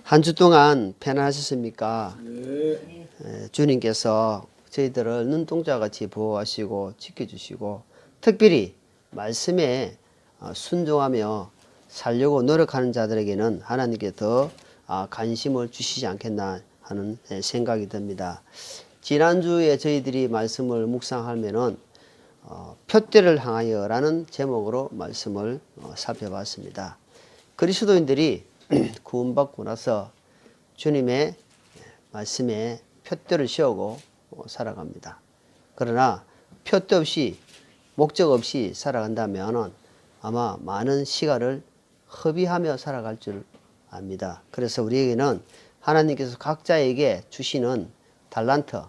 한 주 동안 편안하셨습니까? 네. 주님께서 저희들을 눈동자같이 보호하시고 지켜주시고 특별히 말씀에 순종하며 살려고 노력하는 자들에게는 하나님께 더 관심을 주시지 않겠나 하는 생각이 듭니다. 지난주에 저희들이 말씀을 묵상하면은 표대를 향하여 라는 제목으로 말씀을 살펴봤습니다. 그리스도인들이 구원받고 나서 주님의 말씀에 표대를 세우고 살아갑니다. 그러나 표대 없이 목적 없이 살아간다면 아마 많은 시간을 허비하며 살아갈 줄 압니다. 그래서 우리에게는 하나님께서 각자에게 주시는 달란트,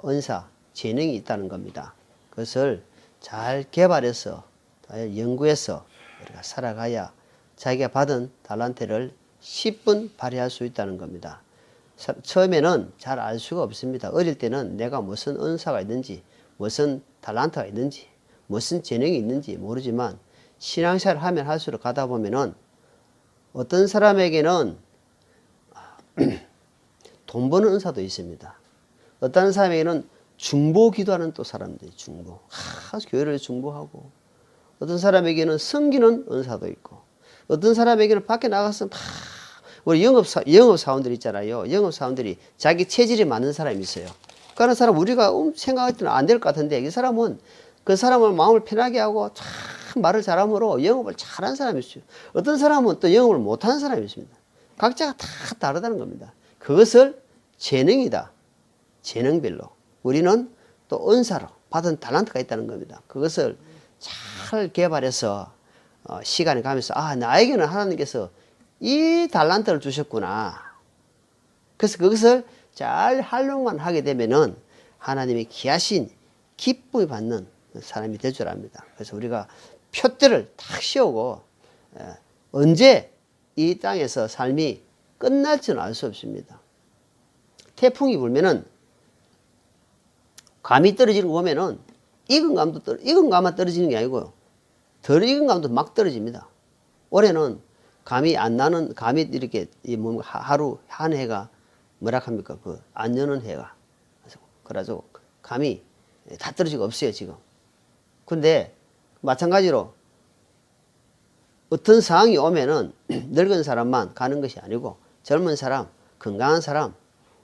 은사, 재능이 있다는 겁니다. 그것을 잘 개발해서 잘 연구해서 우리가 살아가야 자기가 받은 달란트를 10분 발휘할 수 있다는 겁니다. 처음에는 잘 알 수가 없습니다. 어릴 때는 내가 무슨 은사가 있는지, 무슨 달란트가 있는지, 무슨 재능이 있는지 모르지만 신앙생활을 하면 할수록 가다 보면은 어떤 사람에게는 돈 버는 은사도 있습니다. 어떤 사람에게는 중보 기도하는 또 사람들이 중보. 교회를 중보하고. 어떤 사람에게는 섬기는 은사도 있고. 어떤 사람에게는 밖에 나가서 우리 영업사원들 있잖아요. 영업사원들이 자기 체질에 맞는 사람이 있어요. 그런 사람 우리가 생각할 때는 안 될 것 같은데 이 사람은 그 사람을 마음을 편하게 하고 참 말을 잘함으로 영업을 잘하는 사람이 있어요. 어떤 사람은 또 영업을 못하는 사람이 있습니다. 각자가 다 다르다는 겁니다. 그것을 재능이다. 재능별로. 우리는 또 은사로 받은 달란트가 있다는 겁니다. 그것을 잘 개발해서 시간이 가면서 나에게는 하나님께서 이 달란트를 주셨구나. 그래서 그것을 잘 활용만 하게 되면은 하나님의 귀하신 기쁨을 받는 사람이 될 줄 압니다. 그래서 우리가 표대를 탁 씌우고 언제 이 땅에서 삶이 끝날지는 알 수 없습니다. 태풍이 불면은 감이 떨어지는 거 보면은 익은 감만 떨어지는 게 아니고요. 덜 익은 감도 막 떨어집니다. 올해는 감이 안 나는, 감이 이렇게 하루 한 해가 뭐라 합니까? 안 여는 해가. 그래가지고 감이 다 떨어지고 없어요, 지금. 근데 마찬가지로 어떤 상황이 오면은 늙은 사람만 가는 것이 아니고 젊은 사람, 건강한 사람,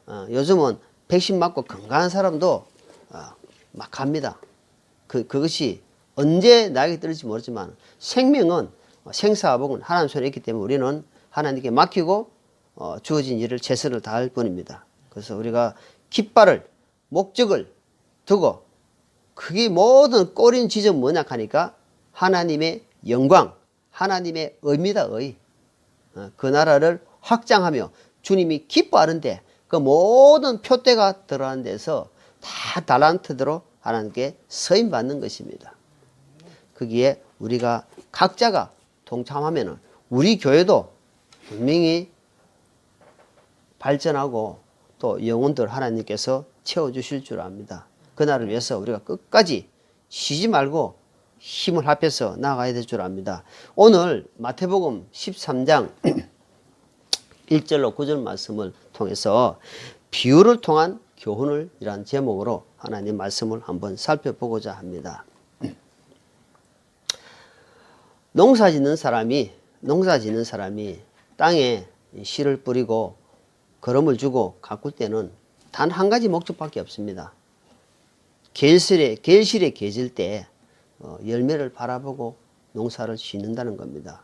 요즘은 백신 맞고 건강한 사람도 막 갑니다. 그것이 언제 나에게 떨어질지 모르지만 생명은 생사복은 하나님 손에 있기 때문에 우리는 하나님께 맡기고 주어진 일을 최선을 다할 뿐입니다. 그래서 우리가 깃발을 목적을 두고 그게 모든 꼬린 지점 뭐냐 하니까 하나님의 영광, 하나님의 의미다. 그 나라를 확장하며 주님이 기뻐하는데 그 모든 표대가 들어가는 데서 다 달란트대로 하나님께 서임받는 것입니다. 거기에 우리가 각자가 동참하면 우리 교회도 분명히 발전하고 또 영혼들 하나님께서 채워주실 줄 압니다. 그날을 위해서 우리가 끝까지 쉬지 말고 힘을 합해서 나아가야 될 줄 압니다. 오늘 마태복음 13장 1절로 9절 말씀을 통해서 비유를 통한 교훈을 이란 제목으로 하나님 말씀을 한번 살펴보고자 합니다. 농사 짓는 사람이 땅에 씨를 뿌리고 거름을 주고 가꿀 때는 단 한 가지 목적밖에 없습니다. 계실에 계질 때 열매를 바라보고 농사를 짓는다는 겁니다.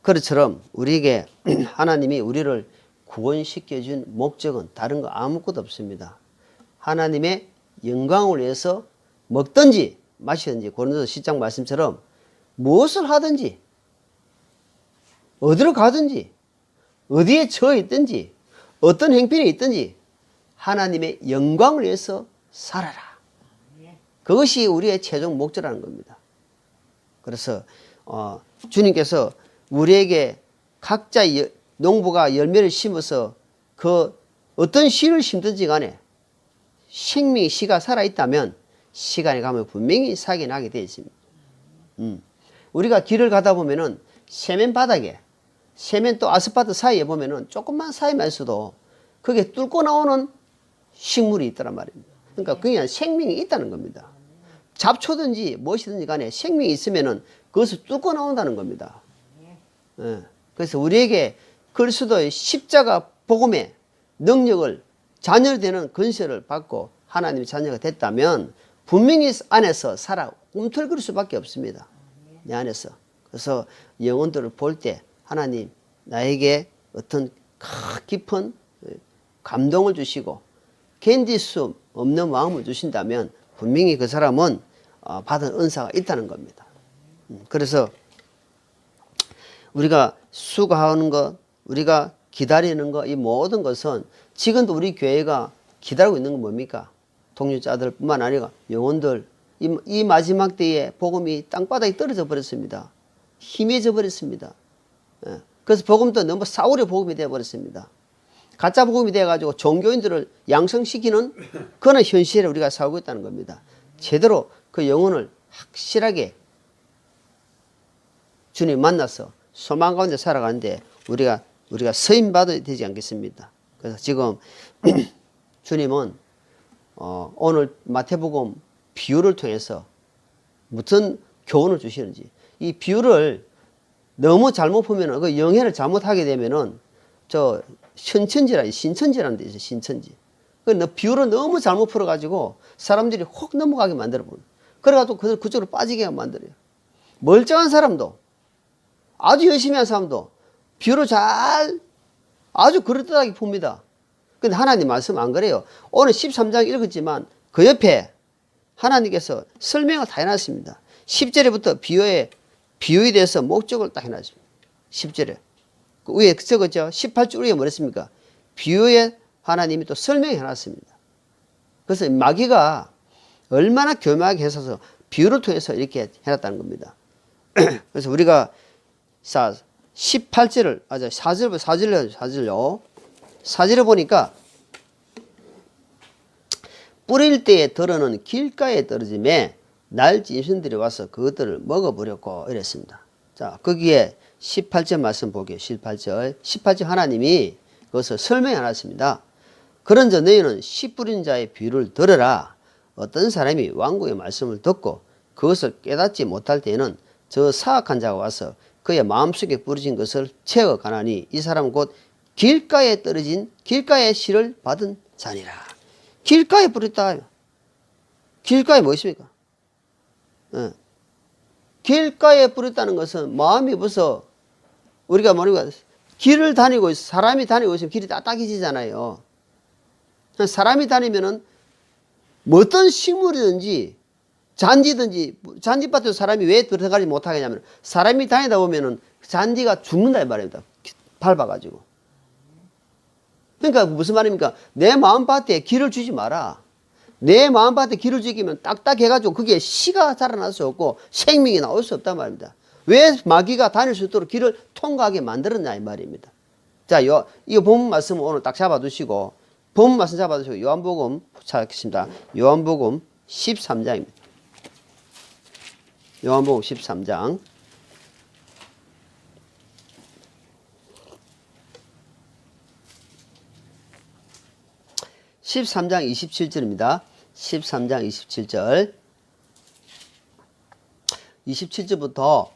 그것처럼 우리에게 하나님이 우리를 구원시켜준 목적은 다른 거 아무것도 없습니다. 하나님의 영광을 위해서 먹든지 마시든지 고린도서 10장 말씀처럼 무엇을 하든지 어디로 가든지 어디에 처해 있든지 어떤 행편에 있든지 하나님의 영광을 위해서 살아라. 그것이 우리의 최종 목적이라는 겁니다. 그래서 주님께서 우리에게 각자 농부가 열매를 심어서 그 어떤 씨를 심든지 간에 생명의 씨가 살아있다면 시간이 가면 분명히 싹이 나게 되어 있습니다. 우리가 길을 가다 보면은 세면 바닥에 세면 또 아스팔트 사이에 보면은 조금만 사이만 있어도 그게 뚫고 나오는 식물이 있더란 말입니다. 그러니까 그게 생명이 있다는 겁니다. 잡초든지 무엇이든지 간에 생명이 있으면은 그것을 뚫고 나온다는 겁니다. 예. 그래서 우리에게 그리스도의 십자가 복음의 능력을 자녀되는 건설을 받고 하나님의 자녀가 됐다면 분명히 안에서 살아 꿈틀거릴 수밖에 없습니다. 내 안에서. 그래서 영혼들을 볼 때 하나님 나에게 어떤 깊은 감동을 주시고 견딜 수 없는 마음을 주신다면 분명히 그 사람은 받은 은사가 있다는 겁니다. 그래서 우리가 수고하는 것, 우리가 기다리는 것, 이 모든 것은 지금도 우리 교회가 기다리고 있는 건 뭡니까? 동료자들뿐만 아니라 영혼들, 이 마지막 때에 복음이 땅바닥에 떨어져 버렸습니다. 희미해져 버렸습니다. 그래서 복음도 너무 싸구려 복음이 되어 버렸습니다. 가짜 복음이 되어가지고 종교인들을 양성시키는 그런 현실에 우리가 살고 있다는 겁니다. 제대로 그 영혼을 확실하게 주님 만나서 소망 가운데 살아가는데 우리가 서임 받아야 되지 않겠습니까? 그래서 지금 주님은 오늘 마태복음 비유를 통해서 무슨 교훈을 주시는지, 이 비유를 너무 잘못 보면은 그 영해를 잘못하게 되면은 저 신천지라는 데 있어요. 신천지. 그 비유를 너무 잘못 풀어가지고 사람들이 혹 넘어가게 만들어버려요. 그래가지고 그쪽으로 빠지게 만들어요. 멀쩡한 사람도, 아주 열심히 한 사람도 비유를 아주 그럴듯하게 풉니다. 근데 하나님 말씀 안 그래요. 오늘 13장 읽었지만 그 옆에 하나님께서 설명을 다 해놨습니다. 10절에부터 비유에 대해서 목적을 딱 해놨습니다. 10절에. 그 위에 적었죠. 18절 위에 뭐랬습니까? 비유에 하나님이 또 설명해 놨습니다. 그래서 마귀가 얼마나 교묘하게 해서 비유를 통해서 이렇게 해놨다는 겁니다. 그래서 우리가 18절을, 4절요. 4절에 보니까 뿌릴 때에 들어는 길가에 떨어짐에 날짐승들이 와서 그것들을 먹어버렸고 이랬습니다. 자, 거기에 18절 말씀 보게요. 18절 하나님이 그것을 설명해 놨습니다. 그런저 너희는 씨 뿌린 자의 비유를 들으라. 어떤 사람이 왕궁의 말씀을 듣고 그것을 깨닫지 못할 때에는 저 사악한 자가 와서 그의 마음속에 뿌려진 것을 채워 가나니 이 사람은 곧 길가에 떨어진 길가의 씨를 받은 자니라. 길가에 뿌렸다. 길가에 무엇입니까? 길가에 뿌렸다는 것은 마음이 벌써 우리가 뭐니까 길을 다니고 사람이 다니고 있으면 길이 딱딱해지잖아요. 사람이 다니면은 어떤 식물이든지 잔디든지 잔디밭에도 사람이 왜 들어가지 못하게 하냐면 사람이 다니다 보면은 잔디가 죽는다 이 말입니다. 밟아가지고. 그러니까 무슨 말입니까? 내 마음밭에 길을 주지 마라. 내 마음밭에 길을 주기면 딱딱해가지고 그게 씨가 자라날 수 없고 생명이 나올 수 없단 말입니다. 왜 마귀가 다닐 수 있도록 길을 통과하게 만들었냐 이 말입니다. 자, 이거 본문 말씀 오늘 딱 잡아두시고 본문 말씀 잡아두시고 요한복음 찾겠습니다. 요한복음 13장입니다. 요한복음 13장. (13장) 27절입니다. 13장 27절. 27절부터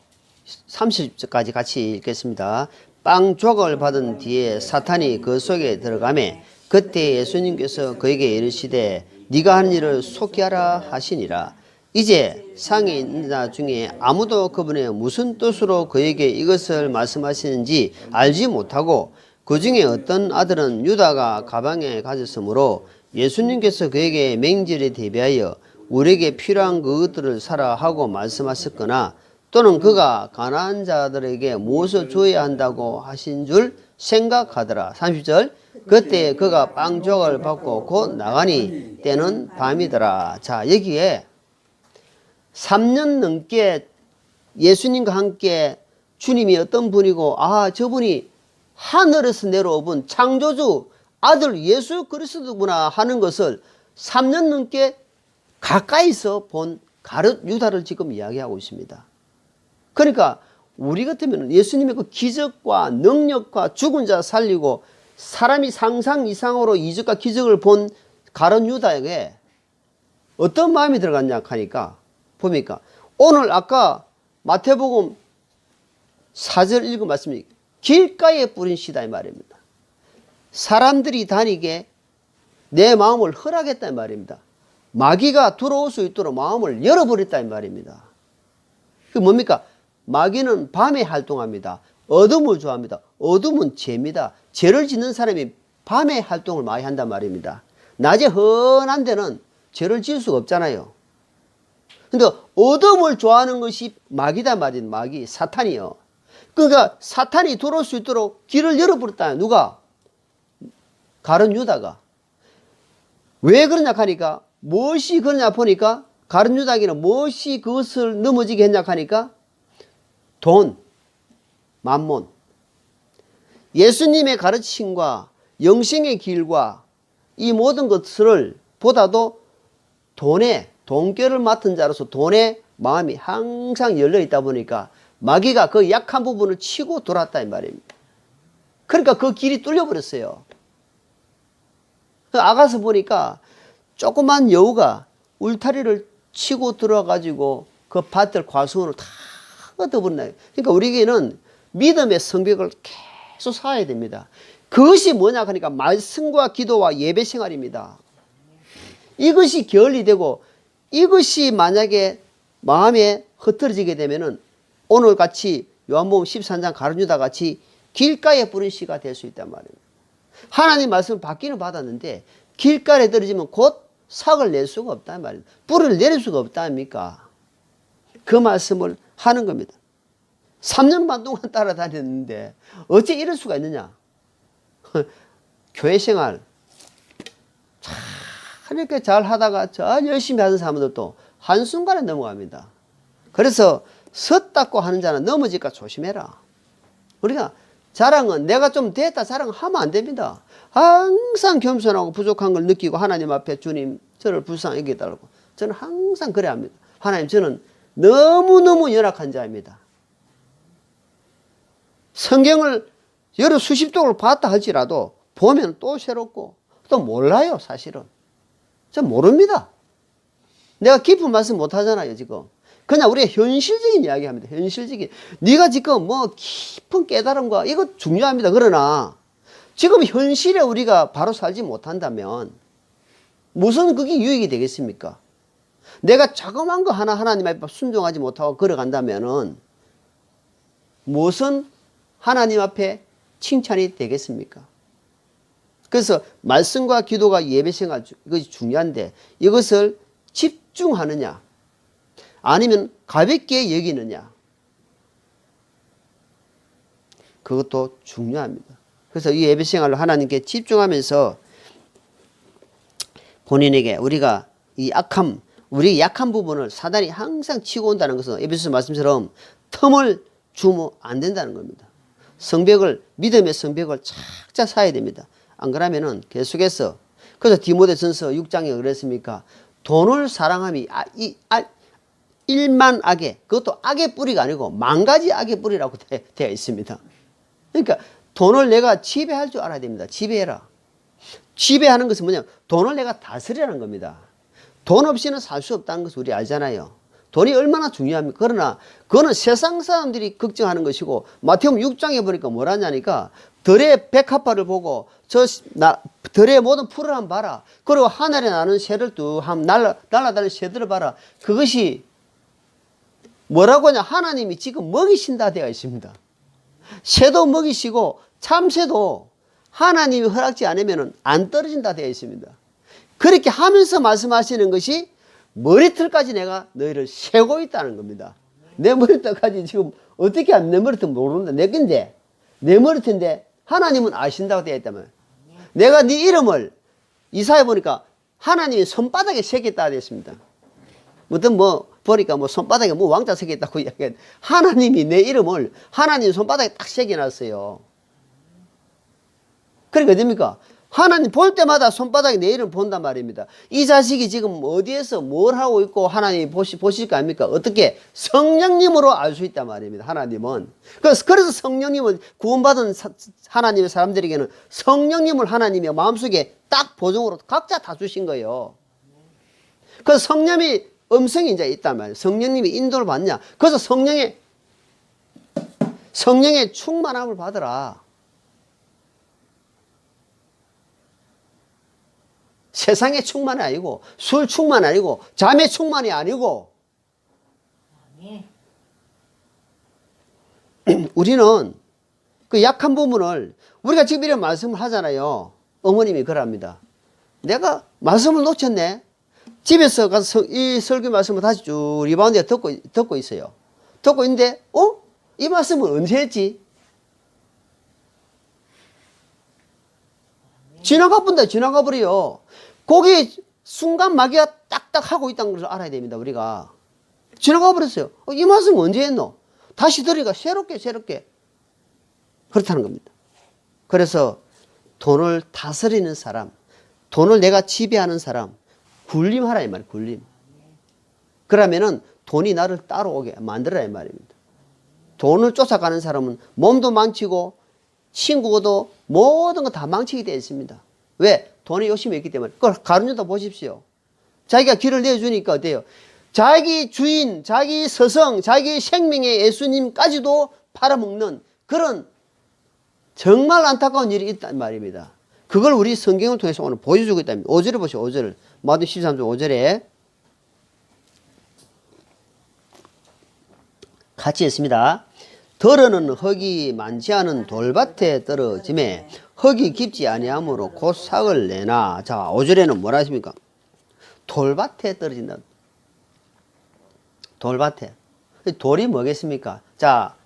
30절까지 같이 읽겠습니다. 빵 조각을 받은 뒤에 사탄이 그 속에 들어가매 그때 예수님께서 그에게 이르시되 네가 한 일을 속히 하라 하시니라. 이제 상에 있는 자 중에 아무도 그분의 무슨 뜻으로 그에게 이것을 말씀하시는지 알지 못하고 그 중에 어떤 아들은 유다가 가방에 가졌으므로 예수님께서 그에게 맹절에 대비하여 우리에게 필요한 그것들을 사라 하고 말씀하셨거나 또는 그가 가난한 자들에게 무엇을 줘야 한다고 하신 줄 생각하더라. 30절. 그때 그가 빵 조각을 받고 곧 나가니 때는 밤이더라. 자, 여기에 3년 넘게 예수님과 함께 주님이 어떤 분이고 저분이 하늘에서 내려온 창조주 아들 예수 그리스도구나 하는 것을 3년 넘게 가까이서 본 가룟 유다를 지금 이야기하고 있습니다. 그러니까 우리 같으면 예수님의 그 기적과 능력과 죽은 자 살리고 사람이 상상 이상으로 이적과 기적을 본 가룟 유다에게 어떤 마음이 들어갔냐 하니까 보니까 오늘 아까 마태복음 4절 읽은 말씀이 길가에 뿌린 씨다 이 말입니다. 사람들이 다니게 내 마음을 허락했다 이 말입니다. 마귀가 들어올 수 있도록 마음을 열어버렸다 이 말입니다. 그 뭡니까? 마귀는 밤에 활동합니다. 어둠을 좋아합니다. 어둠은 죄입니다. 죄를 짓는 사람이 밤에 활동을 많이 한단 말입니다. 낮에 헌한 데는 죄를 지을 수가 없잖아요. 근데 어둠을 좋아하는 것이 마귀다 말이에요. 마귀, 사탄이요. 그러니까 사탄이 들어올 수 있도록 길을 열어버렸다. 누가? 가룟 유다가. 왜 그러냐 하니까 무엇이 그러냐 보니까 가룟 유다에게는 무엇이 그것을 넘어지게 했냐 하니까 돈, 만몬. 예수님의 가르침과 영생의 길과 이 모든 것을 보다도 돈결을 맡은 자로서 돈에 마음이 항상 열려 있다 보니까 마귀가 그 약한 부분을 치고 돌았다 이 말입니다. 그러니까 그 길이 뚫려버렸어요. 아가서 보니까 조그만 여우가 울타리를 치고 들어가지고 그 밭을 과수원을 다 얻어버렸나요. 그러니까 우리에게는 믿음의 성벽을 계속 쌓아야 됩니다. 그것이 뭐냐 하니까 말씀과 기도와 예배 생활입니다. 이것이 결이 되고 이것이 만약에 마음에 흐트러지게 되면은 오늘 같이 요한복음 13장 가룟 유다 같이 길가에 뿌린 씨가 될 수 있단 말입니다. 하나님 말씀을 받기는 받았는데 길가에 떨어지면 곧 삭을 낼 수가 없단 말입니다. 뿌리를 내릴 수가 없다 아닙니까? 그 말씀을 하는 겁니다. 3년 반 동안 따라다녔는데 어째 이럴 수가 있느냐? 교회 생활 이렇게 잘 하다가 잘 열심히 하는 사람들도 한순간에 넘어갑니다. 그래서 섰다고 하는 자는 넘어질까 조심해라. 우리가 자랑은 내가 좀 됐다 자랑하면 안 됩니다. 항상 겸손하고 부족한 걸 느끼고 하나님 앞에 주님 저를 불쌍히 여겨달라고 저는 항상 그래야 합니다. 하나님 저는 너무너무 연약한 자입니다. 성경을 여러 수십 독을 봤다 할지라도 보면 또 새롭고 또 몰라요 사실은. 저 모릅니다. 내가 깊은 말씀 못하잖아요 지금. 그냥 우리가 현실적인 이야기합니다. 현실적인. 네가 지금 뭐 깊은 깨달음과 이거 중요합니다. 그러나 지금 현실에 우리가 바로 살지 못한다면 무슨 그게 유익이 되겠습니까? 내가 자그마한 거 하나 하나님 앞에 순종하지 못하고 걸어간다면은 무슨 하나님 앞에 칭찬이 되겠습니까? 그래서 말씀과 기도가 예배 생활 이것이 중요한데 이것을 집중하느냐 아니면 가볍게 여기느냐 그것도 중요합니다. 그래서 이 예배 생활을 하나님께 집중하면서 본인에게 우리가 이 악함 우리 약한 부분을 사단이 항상 치고 온다는 것은 에베소서 말씀처럼 틈을 주면 안 된다는 겁니다. 성벽을 믿음의 성벽을 착착 쌓아야 됩니다. 안 그러면은 계속해서 그래서 디모데전서 6장에 그랬습니까? 돈을 사랑함이 일만 악의 그것도 악의 뿌리가 아니고 만 가지 악의 뿌리라고 되어 있습니다. 그러니까 돈을 내가 지배할 줄 알아야 됩니다. 지배해라. 지배하는 것은 뭐냐면 돈을 내가 다스리라는 겁니다. 돈 없이는 살 수 없다는 것을 우리 알잖아요. 돈이 얼마나 중요합니까? 그러나 그거는 세상 사람들이 걱정하는 것이고 마태복음 6장에 보니까 뭐라냐니까 들의 백합화를 보고 들의 모든 풀을 한번 봐라. 그리고 하늘에 나는 새를 또 날아다니는 새들을 봐라. 그것이 뭐라고 하냐 하나님이 지금 먹이신다 되어 있습니다. 새도 먹이시고 참새도 하나님이 허락지 않으면 안 떨어진다 되어 있습니다. 그렇게 하면서 말씀하시는 것이 머리털까지 내가 너희를 세고 있다는 겁니다. 내 머리털까지 지금 어떻게 하면 내 머리털 모르는데 내 건데 내 머리털인데 하나님은 아신다고 되어 있다면 내가 네 이름을 이사야 보니까 하나님이 손바닥에 새겼다 되어 있습니다. 어떤 보니까 손바닥에 왕자 새겼다고 이야기해. 하나님이 내 이름을 하나님 손바닥에 딱 새겨놨어요. 그러니까 어딥니까? 하나님 볼 때마다 손바닥에 내 이름 본단 말입니다. 이 자식이 지금 어디에서 뭘 하고 있고 하나님이 보실 거 아닙니까? 어떻게? 성령님으로 알 수 있단 말입니다. 하나님은. 그래서 성령님은 구원받은 하나님의 사람들에게는 성령님을 하나님이 마음속에 딱 보증으로 각자 다 주신 거예요. 그래서 성령이 음성이 이제 있단 말이에요. 성령님이 인도를 받냐. 그래서 성령의 충만함을 받으라. 세상의 충만이 아니고 술 충만이 아니고 잠의 충만이 아니고 우리는 그 약한 부분을 우리가 지금 이런 말씀을 하잖아요. 어머님이 그럽니다. 내가 말씀을 놓쳤네. 집에서 가서 이 설교 말씀을 다시 쭉 리바운드에 듣고 있어요. 듣고 있는데 이 말씀은 언제 했지? 지나가 본다. 지나가 버려요. 거기 순간 마귀가 딱딱 하고 있다는 것을 알아야 됩니다. 우리가 지나가 버렸어요. 이 말씀 언제 했노? 다시 들으니까 새롭게 그렇다는 겁니다. 그래서 돈을 다스리는 사람, 돈을 내가 지배하는 사람, 굴림하라 이 말이에요. 굴림. 그러면은 돈이 나를 따라오게 만들어라 이 말입니다. 돈을 쫓아가는 사람은 몸도 망치고 친구도 모든 거 다 망치게 되어 있습니다. 왜? 돈에 욕심이 있기 때문에. 그걸 가룟유다 보십시오. 자기가 길을 내어주니까 어때요? 자기 주인, 자기 스승, 자기 생명의 예수님까지도 팔아먹는 그런 정말 안타까운 일이 있단 말입니다. 그걸 우리 성경을 통해서 오늘 보여주고 있답니다. 5절을 보시오. 5절을. 마태복음 13장 5절에 같이 했습니다. 더러는 흙이 많지 않은 돌밭에 떨어짐에 흙이 깊지 아니하므로 곧 삭을 내나. 자, 5절에는 뭐라 하십니까? 돌밭에 떨어진다. 돌밭에. 돌이 뭐겠습니까? 자,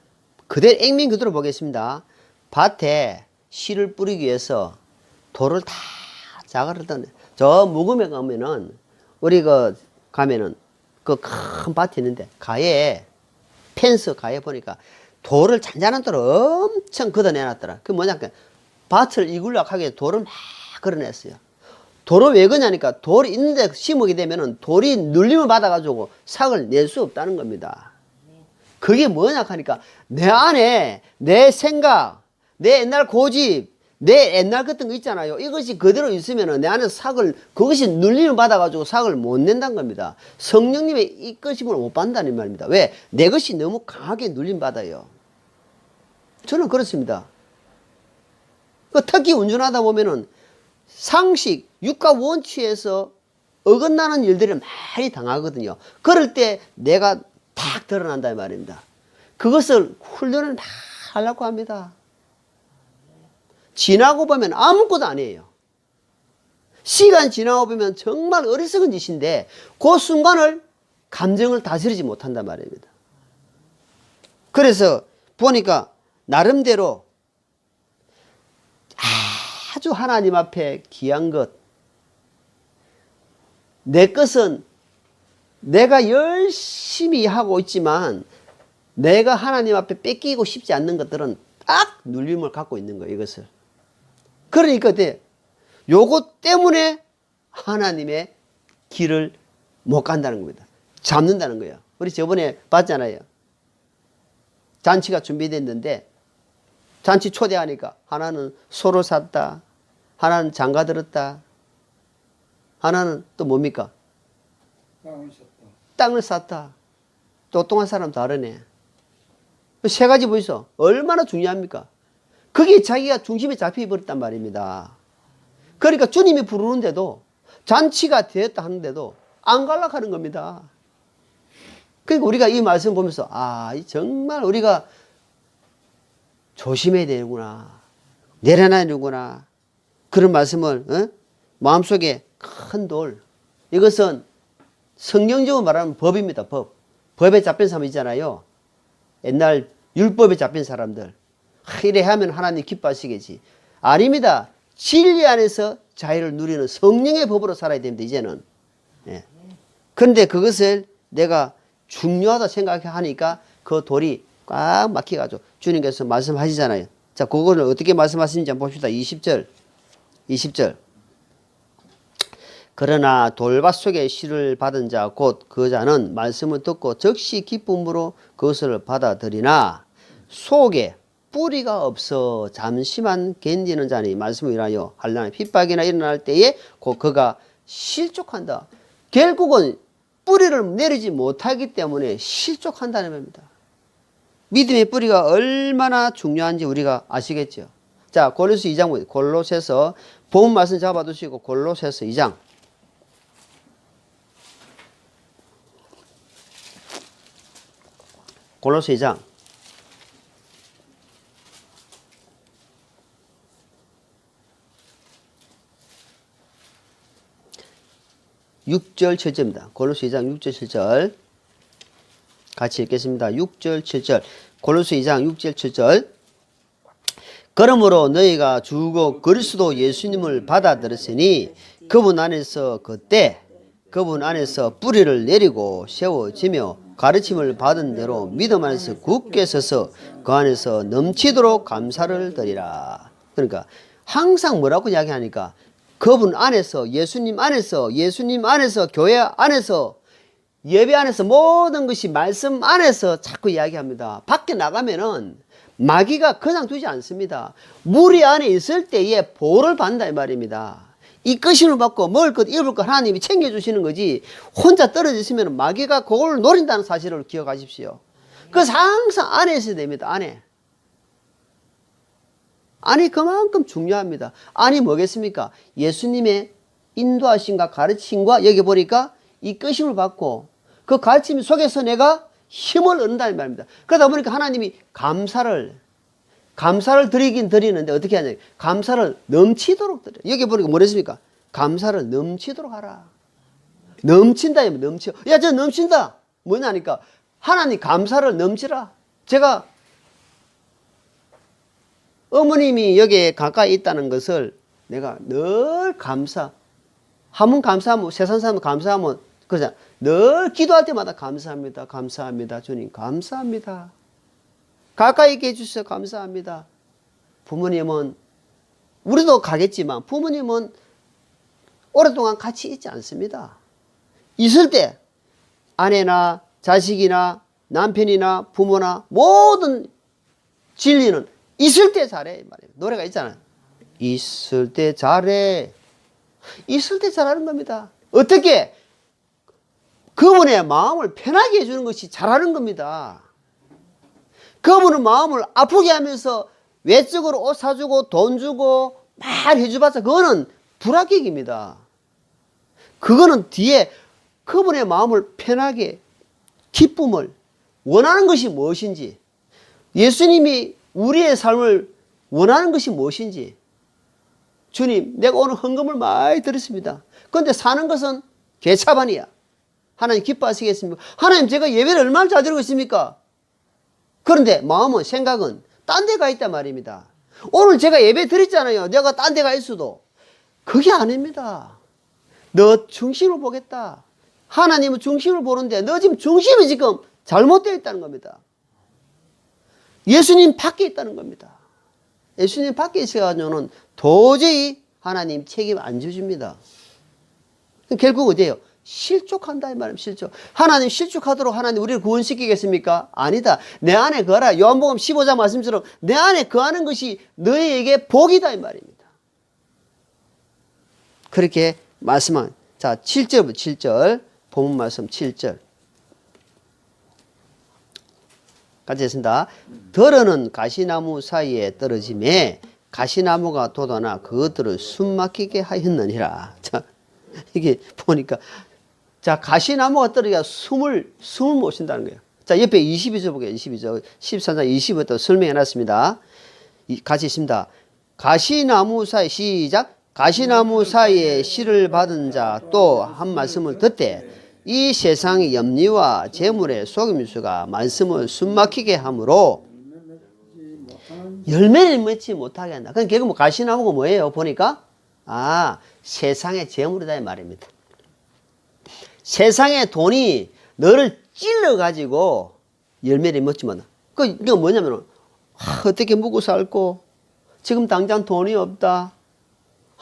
액면 그대로 보겠습니다. 밭에 씨를 뿌리기 위해서 돌을 다 자갈을 떠내. 저 무금에 가면은, 우리 가면은 그 큰 밭이 있는데, 펜스 가에 보니까 돌을 잔잔한 돌을 엄청 걷어내놨더라. 그게 뭐냐, 밭을 이굴락 하게 돌을 막 걸어냈어요. 돌을 왜 그러냐니까 돌이 있는데 심으게 되면은 돌이 눌림을 받아가지고 삭을 낼 수 없다는 겁니다. 그게 뭐냐 하니까 내 안에 내 생각, 내 옛날 고집, 내 옛날 같은 거 있잖아요. 이것이 그대로 있으면은 내 안에서 삭을, 그것이 눌림을 받아가지고 삭을 못 낸다는 겁니다. 성령님의 이끄심을 못 받는다는 말입니다. 왜? 내 것이 너무 강하게 눌림 받아요. 저는 그렇습니다. 특히 운전하다 보면은 상식, 육가 원칙에서 어긋나는 일들을 많이 당하거든요. 그럴 때 내가 탁 드러난다 이 말입니다. 그것을 훈련을 막 하려고 합니다. 지나고 보면 아무것도 아니에요. 시간 지나고 보면 정말 어리석은 짓인데 그 순간을 감정을 다스리지 못한단 말입니다. 그래서 보니까 나름대로 아주 하나님 앞에 귀한 것, 내 것은 내가 열심히 하고 있지만 내가 하나님 앞에 뺏기고 싶지 않는 것들은 딱 눌림을 갖고 있는 거예요. 이것을. 그러니까 요것 때문에 하나님의 길을 못 간다는 겁니다. 잡는다는 거예요. 우리 저번에 봤잖아요. 잔치가 준비됐는데 잔치 초대하니까 하나는 소를 샀다, 하나는 장가 들었다, 하나는 또 뭡니까? 땅을 샀다. 똑똑한 사람 다르네. 세 가지 보이소. 얼마나 중요합니까? 그게 자기가 중심에 잡혀버렸단 말입니다. 그러니까 주님이 부르는데도 잔치가 되었다 하는데도 안 가려고 하는 겁니다. 그러니까 우리가 이 말씀 보면서 정말 우리가 조심해야 되는구나, 내려놔야 되는구나, 그런 말씀을 마음속에 큰 돌, 이것은 성경적으로 말하면 법입니다. 법에 잡힌 사람 있잖아요. 옛날 율법에 잡힌 사람들, 이래 하면 하나님 기뻐하시겠지. 아닙니다. 진리 안에서 자유를 누리는 성령의 법으로 살아야 됩니다. 이제는. 그런데 그것을 내가 중요하다 생각하니까 그 돌이 꽉 막혀가지고 주님께서 말씀하시잖아요. 자, 그거를 어떻게 말씀하시는지 한번 봅시다. 20절. 20절. 그러나 돌밭 속에 씨를 받은 자 곧 그 자는 말씀을 듣고 즉시 기쁨으로 그것을 받아들이나 속에 뿌리가 없어 잠시만 견디는 자니 말씀을 인하여 한란의 핍박이나 일어날 때에 곧 그가 실족한다. 결국은 뿌리를 내리지 못하기 때문에 실족한다는 겁니다. 믿음의 뿌리가 얼마나 중요한지 우리가 아시겠죠. 자, 골로새 2장, 골로새서 본 말씀 잡아두시고 골로새서 2장. 골로새 2장 6절 7절입니다. 골로새 2장 6절 7절 같이 읽겠습니다. 6절 7절 골로새 2장 6절 7절 그러므로 너희가 주고 그리스도 예수님을 받아들였으니 그분 안에서 그분 안에서 뿌리를 내리고 세워지며 가르침을 받은 대로 믿음 안에서 굳게 서서 그 안에서 넘치도록 감사를 드리라. 그러니까 항상 뭐라고 이야기하니까 그분 안에서 예수님 안에서 교회 안에서 예배 안에서 모든 것이 말씀 안에서 자꾸 이야기합니다. 밖에 나가면은 마귀가 그냥 두지 않습니다. 무리 안에 있을 때에 보호를 받는다 이 말입니다. 이 끄심을 받고 먹을 것 입을 것 하나님이 챙겨주시는 거지 혼자 떨어져 있으면 마귀가 그걸 노린다는 사실을 기억하십시오. 그래서 항상 안에 있어야 됩니다. 안이 그만큼 중요합니다. 안이 뭐겠습니까? 예수님의 인도하심과 가르침과 여기 보니까 이 끄심을 받고 그 가르침 속에서 내가 힘을 얻는다는 말입니다. 그러다 보니까 하나님이 감사를 드리긴 드리는데 어떻게 하냐? 감사를 넘치도록 드려. 여기 보니까 뭐랬습니까? 감사를 넘치도록 하라. 넘친다, 넘쳐. 야, 저 넘친다. 뭐냐니까 하나님 감사를 넘치라. 제가 어머님이 여기에 가까이 있다는 것을 내가 늘 하면 감사하면 세상 사람 감사하면 그러잖아. 늘 기도할 때마다 감사합니다. 감사합니다. 주님 감사합니다. 가까이 있게 해주셔서 감사합니다. 부모님은 우리도 가겠지만 부모님은 오랫동안 같이 있지 않습니다. 있을 때 아내나 자식이나 남편이나 부모나 모든 진리는 있을 때 잘해 말이에요. 노래가 있잖아요. 있을 때 잘해. 있을 때 잘하는 겁니다. 어떻게? 그분의 마음을 편하게 해주는 것이 잘하는 겁니다. 그분은 마음을 아프게 하면서 외적으로 옷 사주고 돈 주고 말 해줘봤자 그거는 불합격입니다. 그거는 뒤에 그분의 마음을 편하게 기쁨을 원하는 것이 무엇인지 예수님이 우리의 삶을 원하는 것이 무엇인지 주님 내가 오늘 헌금을 많이 드렸습니다. 그런데 사는 것은 개차반이야. 하나님 기뻐하시겠습니까? 하나님 제가 예배를 얼마나 잘 드리고 있습니까? 그런데 마음은 생각은 딴 데 가 있단 말입니다. 오늘 제가 예배 드렸잖아요. 내가 딴 데 가 있어도 그게 아닙니다. 너 중심을 보겠다. 하나님은 중심을 보는데 너 지금 중심이 지금 잘못되어 있다는 겁니다. 예수님 밖에 있다는 겁니다. 예수님 밖에 있어가지고는 도저히 하나님 책임 안 주십니다. 결국 어디에요? 실족한다 이 말입니다. 실족. 하나님 실족하도록 하나님 우리를 구원시키겠습니까? 아니다. 내 안에 거하라. 요한복음 15장 말씀처럼 내 안에 거하는 것이 너희에게 복이다 이 말입니다. 그렇게 말씀한 자 7절부터 7절 본문 말씀 7절 같이 했습니다. 더러는 가시나무 사이에 떨어짐에 가시나무가 돋아나 그것들을 숨막히게 하였느니라. 자 이게 보니까 자 가시나무가 떨어지니까 숨을 못 쉰다는 거예요. 자 옆에 22절 보게요. 22절 14장 20부터 설명해 놨습니다. 같이 있습니다. 가시나무 사이 시작. 가시나무 사이에 씨를 받은 자 또 한 말씀을 듣되 이 세상의 염려와 재물의 속임수가 말씀을 숨막히게 하므로 열매를 맺지 못하게 한다. 그럼 결국 가시나무가 뭐예요? 보니까 세상의 재물이다 이 말입니다. 세상의 돈이 너를 찔러가지고 열매를 맺지 못한다. 그게 뭐냐면 어떻게 먹고 살고 지금 당장 돈이 없다.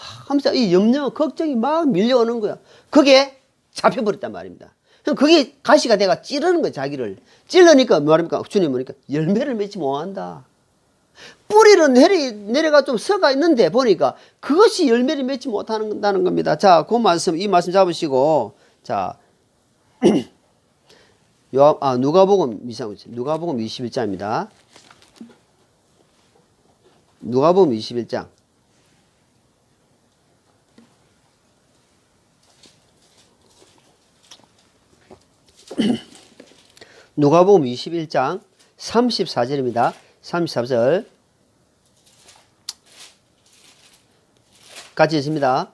하면서 이 염려, 걱정이 막 밀려오는 거야. 그게 잡혀버렸단 말입니다. 그럼 그게 가시가 돼가 찌르는 거야, 자기를. 찔르니까 뭐합니까? 주님 뭐니까 열매를 맺지 못한다. 뿌리는 내려가 좀 썩어 있는데 보니까 그것이 열매를 맺지 못한다는 겁니다. 자, 그 말씀, 이 말씀 잡으시고, 자, 누가복음 21장입니다. 누가복음 21장. 누가복음 21장 34절입니다. 34절 같이 읽습니다.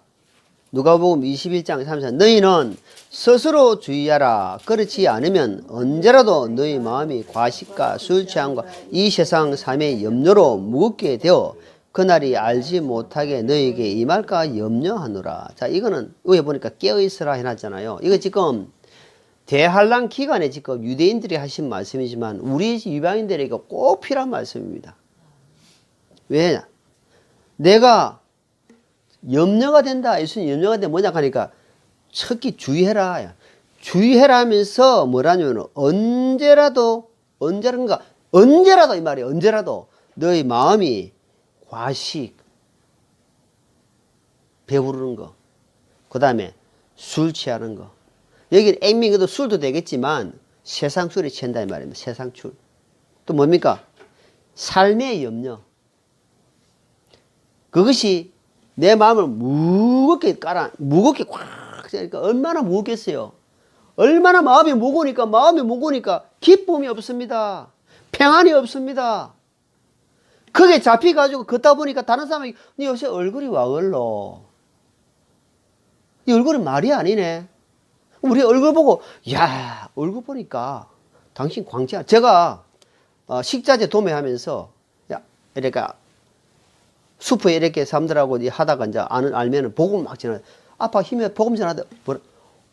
누가복음 21장 34절 너희는 스스로 주의하라. 그렇지 않으면 언제라도 너희 마음이 과식과 술 취함과 이 세상 삶의 염려로 무겁게 되어 그날이 알지 못하게 너희에게 임할까 염려하노라. 자, 이거는 위에 보니까 깨어있으라 해놨잖아요. 이거 지금 대환란 기간에 지금 유대인들이 하신 말씀이지만 우리 이방인들에게 꼭 필요한 말씀입니다. 왜냐? 내가 염려가 된다. 예수님 염려가 된다. 뭐냐 하니까 특히 주의해라. 주의해라 하면서 뭐라냐면 언제라도 이 말이에요. 언제라도 너희 마음이 과식, 배부르는 거, 그 다음에 술 취하는 거. 여기는 액면도 술도 되겠지만 세상 술이 취한다 이 말입니다. 세상 술. 또 뭡니까? 삶의 염려. 그것이 내 마음을 무겁게 꽉 짜니까 얼마나 무겁겠어요. 얼마나 마음이 무거우니까 기쁨이 없습니다. 평안이 없습니다. 그게 잡혀가지고 걷다 보니까 다른 사람이 네 요새 얼굴이 와 걸러. 이 얼굴은 말이 아니네. 우리 얼굴 보고 야 얼굴 보니까 당신 광채야. 제가 식자재 도매하면서 이렇게 숲에 이렇게 사람들하고 하다가 이제 알면은 복음 막 전하. 아빠 힘에 복음 전하다.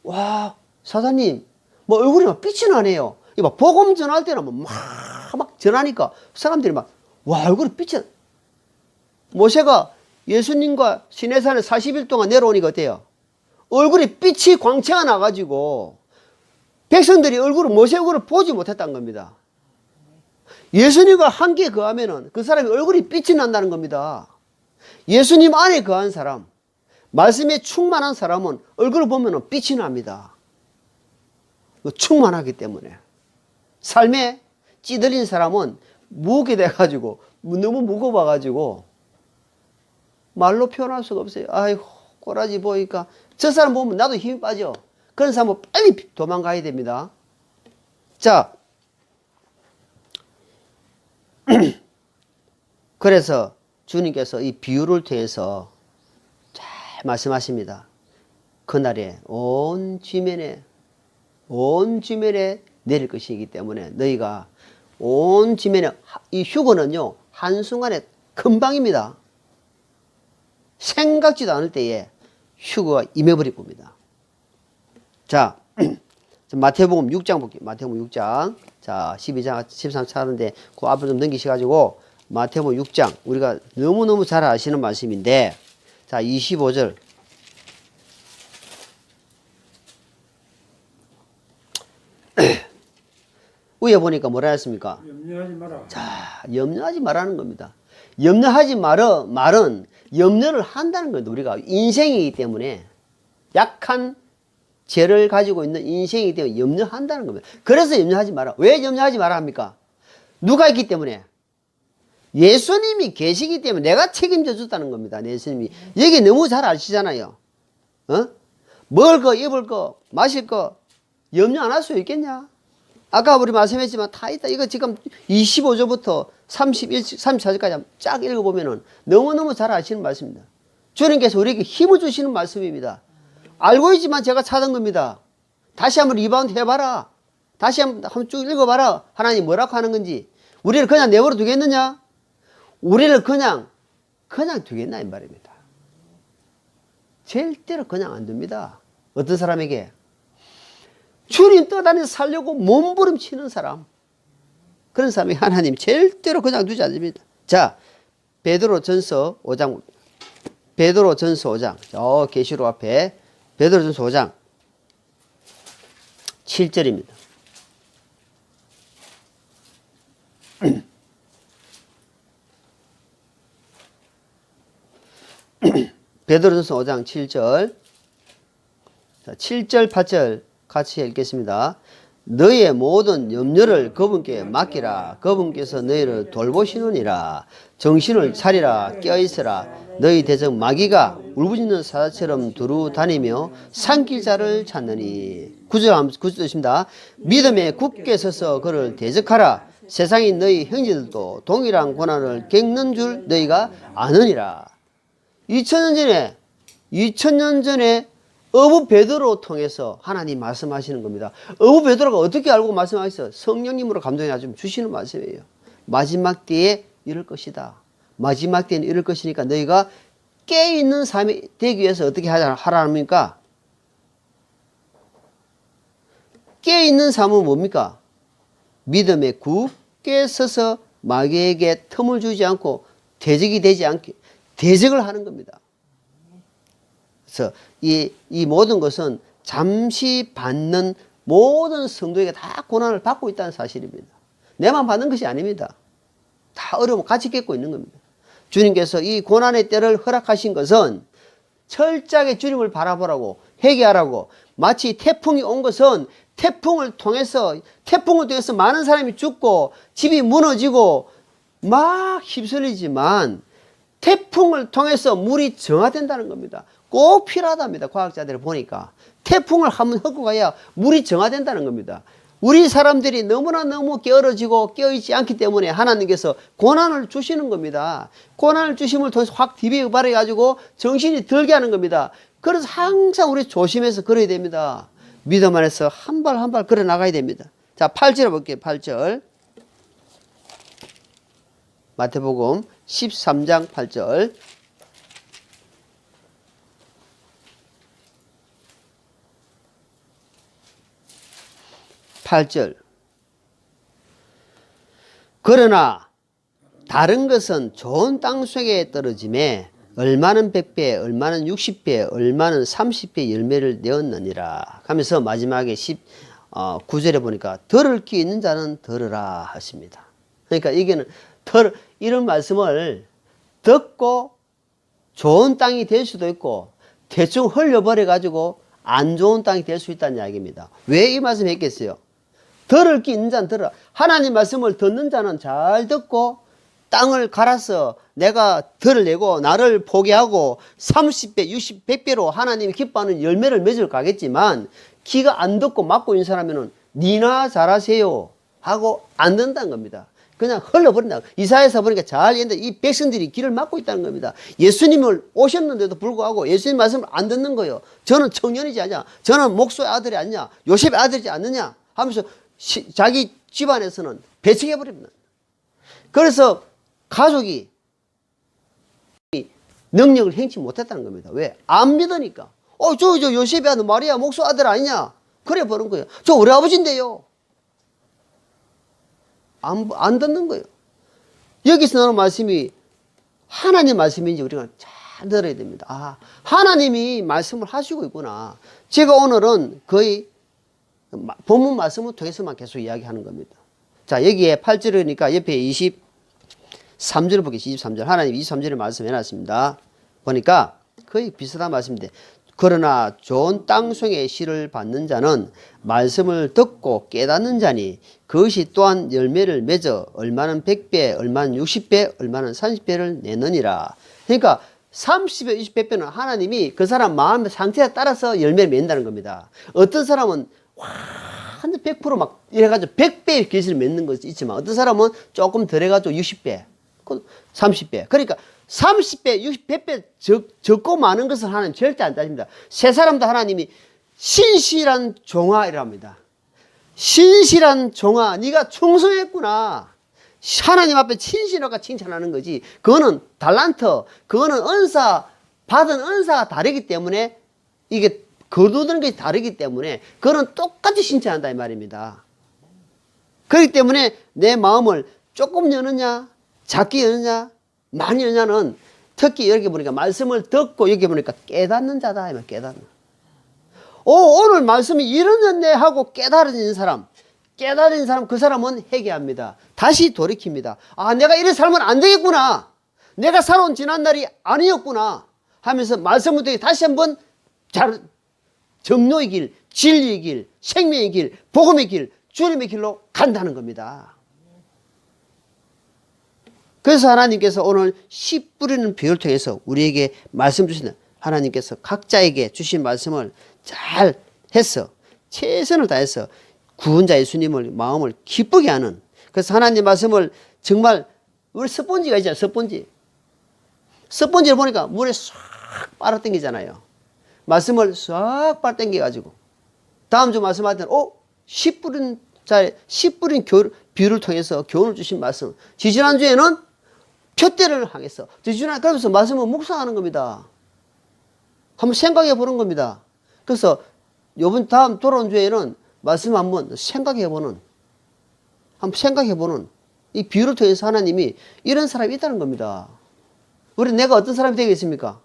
와 사장님 뭐 얼굴이 막 빛이 나네요. 막 복음 전할 때는 막 전하니까 사람들이 막 와 얼굴이 빛이 나. 모세가 예수님과 시내산에 40일 동안 내려오니까 어때요? 얼굴이 빛이 광채가 나가지고 백성들이 모세 얼굴을 보지 못했다는 겁니다. 예수님과 함께 거하면은 그 사람이 얼굴이 빛이 난다는 겁니다. 예수님 안에 거한 사람, 말씀에 충만한 사람은 얼굴을 보면은 빛이 납니다. 충만하기 때문에. 삶에 찌들린 사람은 무겁게 돼가지고 너무 무거워가지고 말로 표현할 수가 없어요. 아이고 꼬라지 보니까 저 사람 보면 나도 힘이 빠져. 그런 사람은 빨리 도망가야 됩니다. 자, 그래서 주님께서 이 비유를 통해서 잘 말씀하십니다. 그날에 온 지면에 내릴 것이기 때문에 너희가 온 지면에 이 휴거는요 한순간에 금방입니다. 생각지도 않을 때에 휴거가 임해버릴 겁니다. 자, 마태복음 6장 볼게요. 마태복음 6장. 자, 12장, 13장 하는데 그 앞을 좀 넘기셔가지고 마태복음 6장. 우리가 너무너무 잘 아시는 말씀인데 자, 25절. 위에 보니까 뭐라 했습니까? 염려하지 마라. 자, 염려하지 말라는 겁니다. 염려하지 말은 염려를 한다는 겁니다. 우리가 인생이기 때문에 약한 죄를 가지고 있는 인생이기 때문에 염려한다는 겁니다. 그래서 염려하지 마라. 왜 염려하지 마라 합니까? 누가 있기 때문에? 예수님이 계시기 때문에 내가 책임져 줬다는 겁니다. 예수님이. 여기 너무 잘 아시잖아요. 먹을 거, 입을 거, 마실 거 염려 안 할 수 있겠냐? 아까 우리 말씀했지만 다 있다. 이거 지금 25절부터 34절까지 쫙 읽어보면은 너무너무 잘 아시는 말씀입니다. 주님께서 우리에게 힘을 주시는 말씀입니다. 알고 있지만 제가 찾은 겁니다. 다시 한번 리바운드 해봐라. 다시 한번 쭉 읽어봐라. 하나님 뭐라고 하는 건지. 우리를 그냥 내버려 두겠느냐? 우리를 그냥 두겠나 이 말입니다. 절대로 그냥 안 둡니다. 어떤 사람에게? 주님 떠다니면서 살려고 몸부림치는 사람. 그런 사람이 하나님 절대로 그냥 두지 않습니다. 자, 베드로 전서 5장. 베드로전서 5장. 계시록 앞에 베드로전서 5장 7절입니다. 베드로전서 5장 7절. 자, 7절, 8절 같이 읽겠습니다. 너희의 모든 염려를 그분께 맡기라. 그분께서 너희를 돌보시느니라. 정신을 차리라. 깨어있으라. 너희 대적 마귀가 울부짖는 사자처럼 두루 다니며 삼킬 자를 찾느니. 9절 있습니다. 믿음에 굳게 서서 그를 대적하라. 세상인 너희 형제들도 동일한 고난을 겪는 줄 너희가 아느니라. 2000년 전에 어부 베드로 통해서 하나님 말씀하시는 겁니다. 어부 베드로가 어떻게 알고 말씀하셨어요? 성령님으로 감동이 좀 주시는 말씀이에요. 마지막 때에 이럴 것이다. 마지막 때에는 이럴 것이니까 너희가 깨어있는 삶이 되기 위해서 어떻게 하라합니까? 깨어있는 삶은 뭡니까? 믿음에 굳게 서서 마귀에게 틈을 주지 않고 대적이 되지 않게 대적을 하는 겁니다. 그래서 이 모든 것은 잠시 받는 모든 성도에게 다 고난을 받고 있다는 사실입니다. 내만 받는 것이 아닙니다. 다 어려움을 같이 겪고 있는 겁니다. 주님께서 이 고난의 때를 허락하신 것은 철저하게 주님을 바라보라고 회개하라고, 마치 태풍이 온 것은 태풍을 통해서 많은 사람이 죽고 집이 무너지고 막 휩쓸리지만 태풍을 통해서 물이 정화된다는 겁니다. 꼭 필요하답니다. 과학자들이 보니까 태풍을 한번 훑고 가야 물이 정화된다는 겁니다. 우리 사람들이 너무 게으러지고 깨어있지 않기 때문에 하나님께서 고난을 주시는 겁니다. 고난을 주심을 통해서 확 디비버려가지고 정신이 들게 하는 겁니다. 그래서 항상 우리 조심해서 걸어야 됩니다. 믿음 안에서 한 발 한 발 걸어 나가야 됩니다. 자, 8절 볼게요. 8절. 마태복음 13장 8절. 8절. 그러나 다른 것은 좋은 땅 속에 떨어짐에 얼마는 100배, 얼마는 60배, 얼마는 30배 열매를 내었느니라 하면서 마지막에 9절에 보니까 들을 귀 있는 자는 들으라 하십니다. 그러니까 이게는 이런 말씀을 듣고 좋은 땅이 될 수도 있고 대충 흘려버려 가지고 안 좋은 땅이 될 수 있다는 이야기입니다. 왜 이 말씀 했겠어요? 들을 귀 있는 자는 들어라. 하나님 말씀을 듣는 자는 잘 듣고 땅을 갈아서 내가 들을 내고 나를 포기하고 30배, 60, 100배로 하나님이 기뻐하는 열매를 맺을 가겠지만 귀가 안 듣고 막고 있는 사람은 니나 잘하세요 하고 안 듣는다는 겁니다. 그냥 흘러버린다. 이사야서 보니까 잘 얘기했는데 이 백성들이 귀를 막고 있다는 겁니다. 예수님을 오셨는데도 불구하고 예수님 말씀을 안 듣는 거예요. 저는 청년이지 않냐? 저는 목소의 아들이 아니냐? 요셉의 아들이지 않느냐? 하면서 자기 집안에서는 배척해버립니다. 그래서 가족이 능력을 행치 못했다는 겁니다. 왜? 안 믿으니까. 저 요셉의 아들 마리아 목소 아들 아니냐? 그래 보는 거예요. 저 우리 아버지인데요. 안 듣는 거예요. 여기서 나오는 말씀이 하나님 말씀인지 우리가 잘 들어야 됩니다. 아, 하나님이 말씀을 하시고 있구나. 제가 오늘은 거의 본문 말씀을 통해서만 계속 이야기하는 겁니다. 자, 여기에 8절이니까 옆에 23절을 보겠습니다. 23절. 하나님 23절에 말씀 해놨습니다. 보니까 거의 비슷한 말씀인데, 그러나 좋은 땅 속에 씨를 받는 자는 말씀을 듣고 깨닫는 자니 그것이 또한 열매를 맺어 얼마는 100배, 얼마는 60배, 얼마는 30배를 내느니라. 그러니까 30배, 20, 100배는 하나님이 그 사람 마음의 상태에 따라서 열매를 맺는다는 겁니다. 어떤 사람은 완전 100%막 이래가지고 100배의 계시를 맺는 것이 있지만 어떤 사람은 조금 덜 해가지고 60배, 30배. 그러니까 30배, 60, 100배 적고 많은 것을 하나님 절대 안 따집니다. 세 사람도 하나님이 신실한 종아이랍니다. 신실한 종아, 네가 충성했구나. 하나님 앞에 신실하가 칭찬하는 거지. 그거는 달란트, 그거는 은사, 받은 은사가 다르기 때문에 이게 거두는 것이 다르기 때문에 그거는 똑같이 칭찬한다 이 말입니다. 그렇기 때문에 내 마음을 조금 여느냐, 작게 여느냐, 많이 여느냐는 특히 여기 보니까 말씀을 듣고 여기 보니까 깨닫는 자다. 깨닫는. 오늘 말씀이 이러는데 하고 깨달아진 사람, 그 사람은 회개합니다. 다시 돌이킵니다. 아, 내가 이런 살면 안 되겠구나. 내가 살아온 지난날이 아니었구나 하면서 말씀을 듣고 다시 한번 정로의 길, 진리의 길, 생명의 길, 복음의 길, 주님의 길로 간다는 겁니다. 그래서 하나님께서 오늘 씨 뿌리는 비유를 통해서 우리에게 말씀 주시는 하나님께서 각자에게 주신 말씀을 잘 해서 최선을 다해서 구원자 예수님을 마음을 기쁘게 하는, 그래서 하나님 말씀을 정말 우리 스펀지가 있잖아요. 스펀지를 보니까 물에 싹 빨아당기잖아요. 말씀을 싹 빨아당겨 다음 주 말씀할 때는 씨 뿌린 비유를 통해서 교훈을 주신 말씀. 지지난주에는 표대를 향해서, 그러면서 말씀을 묵상하는 겁니다. 한번 생각해 보는 겁니다. 그래서 다음 돌아온 주에는 말씀 한번 생각해 보는 이 비유를 통해서 하나님이 이런 사람이 있다는 겁니다. 내가 어떤 사람이 되겠습니까?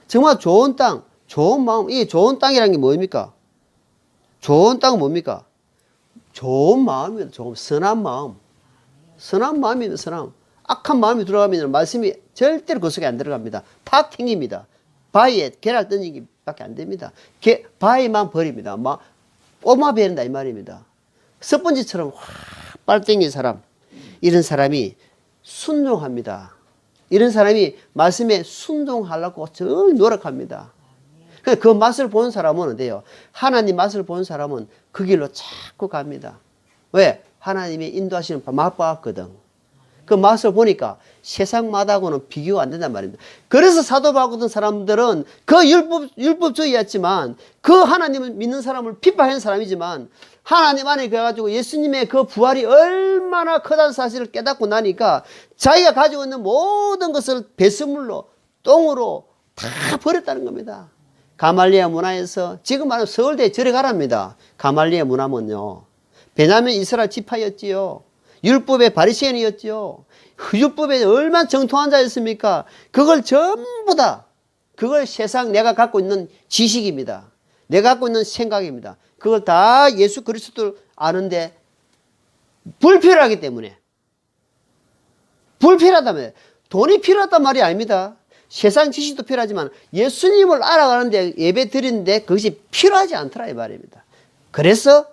정말 좋은 땅, 좋은 마음, 이 좋은 땅이라는 게 뭡니까? 좋은 땅은 뭡니까? 좋은 마음입니다. 선한 마음. 선한 마음입니다. 선한. 악한 마음이 들어가면 말씀이 절대로 그 속에 안 들어갑니다. 팍 튕깁니다. 바위에 계랄 던지기 밖에 안 됩니다. 바위만 버립니다. 꼬마 베린다 이 말입니다. 스펀지처럼 확 빨땡긴 사람, 이런 사람이 순종합니다. 이런 사람이 말씀에 순종하려고 늘 노력합니다. 그 맛을 본 사람은 어때요? 하나님 맛을 본 사람은 그 길로 자꾸 갑니다. 왜? 하나님이 인도하시는 맛봤거든. 그 맛을 보니까 세상 맛하고는 비교가 안 된단 말입니다. 그래서 사도 바울 같은 사람들은 그 율법주의였지만, 그 하나님을 믿는 사람을 비판하는 사람이지만, 하나님 안에 가가지고 예수님의 그 부활이 얼마나 크다는 사실을 깨닫고 나니까 자기가 가지고 있는 모든 것을 배설물로, 똥으로 다 버렸다는 겁니다. 가말리아 문화에서, 지금 말하면 서울대 절에 가랍니다. 가말리아 문화면요, 베냐민 이스라엘 지파였지요. 율법의 바리새인이었지요. 율법에 얼마나 정통한 자였습니까? 그걸 전부 다, 그걸 세상 내가 갖고 있는 지식입니다. 내가 갖고 있는 생각입니다. 그걸 다 예수 그리스도를 아는데 불필요하기 때문에, 불필요하다면, 돈이 필요하단 말이 아닙니다. 세상 지식도 필요하지만 예수님을 알아가는데, 예배 드리는데 그것이 필요하지 않더라 이 말입니다. 그래서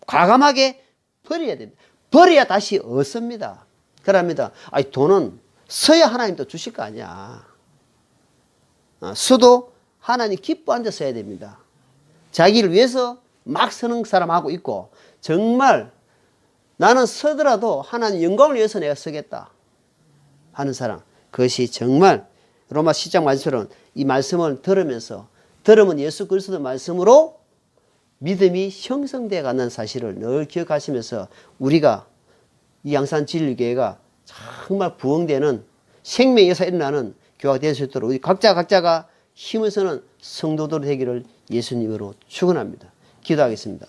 과감하게 버려야 됩니다. 버려야 다시 얻습니다. 그럽니다. 돈은 써야 하나님도 주실 거 아니야. 써도 하나님 기뻐 앉아 써야 됩니다. 자기를 위해서 막 쓰는 사람하고 있고, 정말 나는 쓰더라도 하나님 영광을 위해서 내가 쓰겠다 하는 사람, 그것이 정말 로마 10장 말씀처럼 이 말씀을 들으면 예수 그리스도 말씀으로 믿음이 형성되어 가는 사실을 늘 기억하시면서, 우리가 이 양산 진리교회가 정말 부흥되는 생명에서 일어나는 교회가 될 수 있도록 우리 각자가 힘을 쓰는 성도들 되기를 예수님으로 축원합니다. 기도하겠습니다.